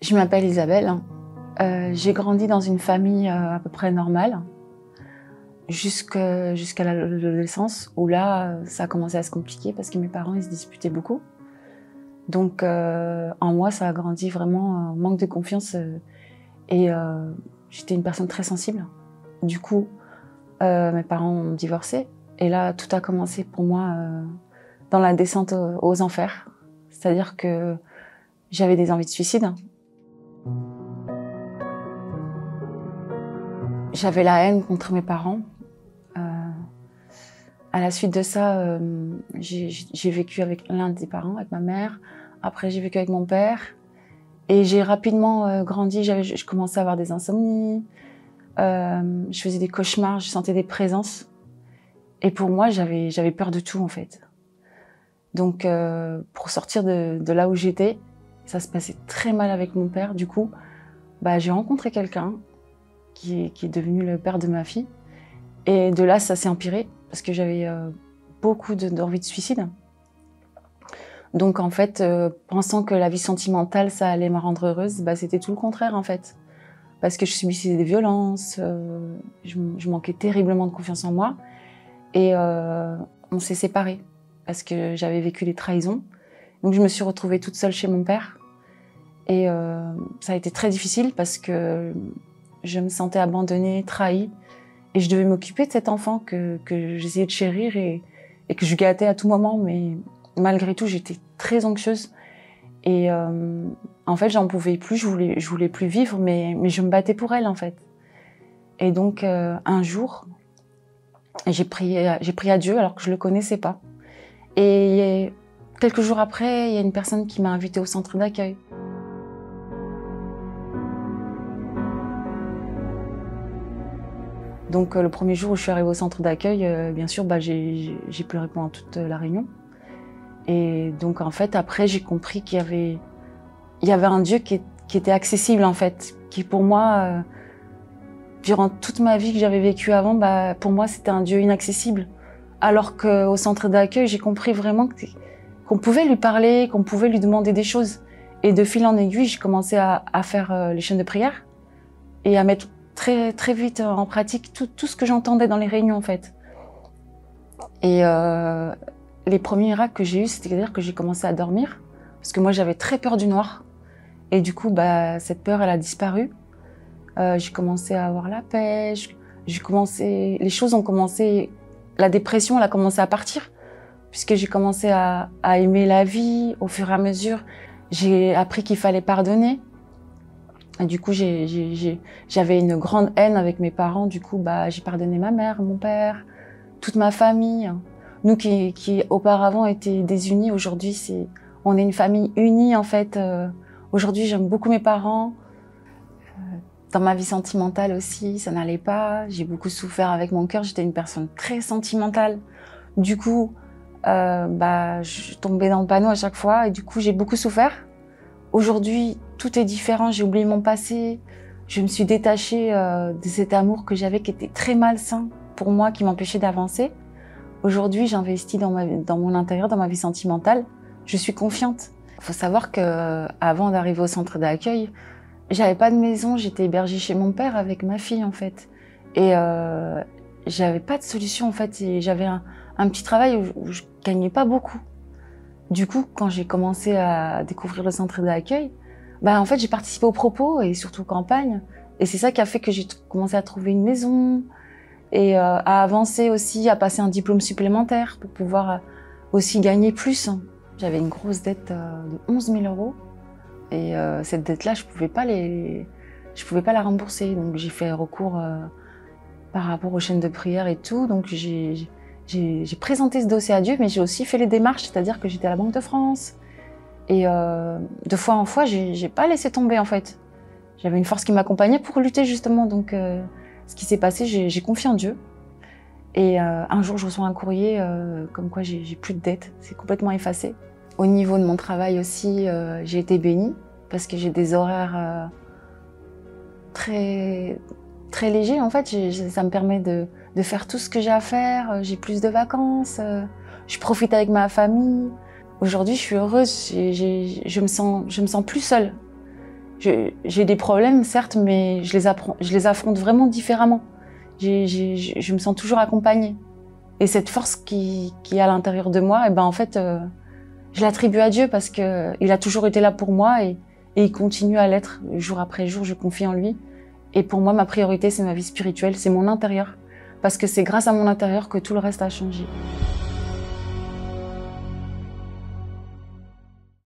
Je m'appelle Isabelle. J'ai grandi dans une famille à peu près normale jusqu'à l'adolescence où là, ça a commencé à se compliquer parce que mes parents ils se disputaient beaucoup. Donc en moi, ça a grandi vraiment un manque de confiance et j'étais une personne très sensible. Du coup, mes parents ont divorcé et là, tout a commencé pour moi dans la descente aux enfers. C'est-à-dire que j'avais des envies de suicide. J'avais la haine contre mes parents. À la suite de ça, j'ai vécu avec l'un des parents, avec ma mère. Après, j'ai vécu avec mon père. Et j'ai rapidement grandi. Je commençais à avoir des insomnies. Je faisais des cauchemars, je sentais des présences. Et pour moi, j'avais peur de tout, en fait. Donc, pour sortir de là où j'étais, ça se passait très mal avec mon père. Du coup, j'ai rencontré quelqu'un qui est devenu le père de ma fille. Et de là, ça s'est empiré parce que j'avais beaucoup d'envie de suicide. Donc en fait, pensant que la vie sentimentale, ça allait me rendre heureuse, c'était tout le contraire en fait. Parce que je subissais des violences, je manquais terriblement de confiance en moi. Et on s'est séparés parce que j'avais vécu des trahisons. Donc je me suis retrouvée toute seule chez mon père. Et ça a été très difficile parce que je me sentais abandonnée, trahie. Et je devais m'occuper de cet enfant que j'essayais de chérir et que je gâtais à tout moment. Mais malgré tout, j'étais très anxieuse. Et en fait, j'en pouvais plus, je voulais plus vivre, mais je me battais pour elle, en fait. Et donc, un jour, j'ai prié à Dieu alors que je le connaissais pas. Et quelques jours après, il y a une personne qui m'a invitée au centre d'accueil. Donc le premier jour où je suis arrivée au centre d'accueil, bien sûr, j'ai pleuré pendant toute la réunion. Et donc en fait, après, j'ai compris qu'il y avait un Dieu qui était accessible en fait, qui pour moi, durant toute ma vie que j'avais vécue avant, pour moi c'était un Dieu inaccessible. Alors qu'au centre d'accueil, j'ai compris vraiment qu'on pouvait lui parler, qu'on pouvait lui demander des choses. Et de fil en aiguille, j'ai commencé à faire les chaînes de prière et à mettre très très vite en pratique tout ce que j'entendais dans les réunions en fait. Et les premiers miracles que j'ai eus, c'est-à-dire que j'ai commencé à dormir parce que moi j'avais très peur du noir et du coup cette peur elle a disparu. J'ai commencé à avoir la paix, les choses ont commencé, la dépression elle a commencé à partir puisque j'ai commencé à aimer la vie au fur et à mesure. J'ai appris qu'il fallait pardonner. Et du coup, j'avais une grande haine avec mes parents. Du coup, j'ai pardonné ma mère, mon père, toute ma famille. Nous qui auparavant étaient désunis, aujourd'hui, on est une famille unie en fait. Aujourd'hui, j'aime beaucoup mes parents. Dans ma vie sentimentale aussi, ça n'allait pas. J'ai beaucoup souffert avec mon cœur. J'étais une personne très sentimentale. Du coup, je tombais dans le panneau à chaque fois et du coup, j'ai beaucoup souffert. Aujourd'hui, tout est différent, j'ai oublié mon passé, je me suis détachée de cet amour que j'avais qui était très malsain pour moi, qui m'empêchait d'avancer. Aujourd'hui, j'investis dans mon intérieur, dans ma vie sentimentale, je suis confiante. Il faut savoir qu'avant d'arriver au centre d'accueil, j'avais pas de maison, j'étais hébergée chez mon père avec ma fille en fait. Et j'avais pas de solution en fait, et j'avais un petit travail où je gagnais pas beaucoup. Du coup, quand j'ai commencé à découvrir le centre d'accueil, en fait, j'ai participé aux propos et surtout aux campagnes. Et c'est ça qui a fait que j'ai commencé à trouver une maison et à avancer aussi, à passer un diplôme supplémentaire pour pouvoir aussi gagner plus. J'avais une grosse dette de 11 000 € et cette dette-là, je pouvais pas la rembourser. Donc j'ai fait recours par rapport aux chaînes de prière et tout. Donc j'ai présenté ce dossier à Dieu, mais j'ai aussi fait les démarches, c'est-à-dire que j'étais à la Banque de France. Et de fois en fois, j'ai pas laissé tomber en fait. J'avais une force qui m'accompagnait pour lutter justement. Donc, ce qui s'est passé, j'ai confié en Dieu. Et un jour, je reçois un courrier comme quoi j'ai plus de dettes. C'est complètement effacé. Au niveau de mon travail aussi, j'ai été bénie parce que j'ai des horaires très très légers. En fait, ça me permet de faire tout ce que j'ai à faire. J'ai plus de vacances. Je profite avec ma famille. Aujourd'hui, je suis heureuse. Je me sens plus seule. J'ai des problèmes, certes, mais je les affronte vraiment différemment. Je me sens toujours accompagnée. Et cette force qui est à l'intérieur de moi, et ben en fait, je l'attribue à Dieu parce que il a toujours été là pour moi et il continue à l'être jour après jour. Je confie en lui. Et pour moi, ma priorité, c'est ma vie spirituelle, c'est mon intérieur. Parce que c'est grâce à mon intérieur que tout le reste a changé.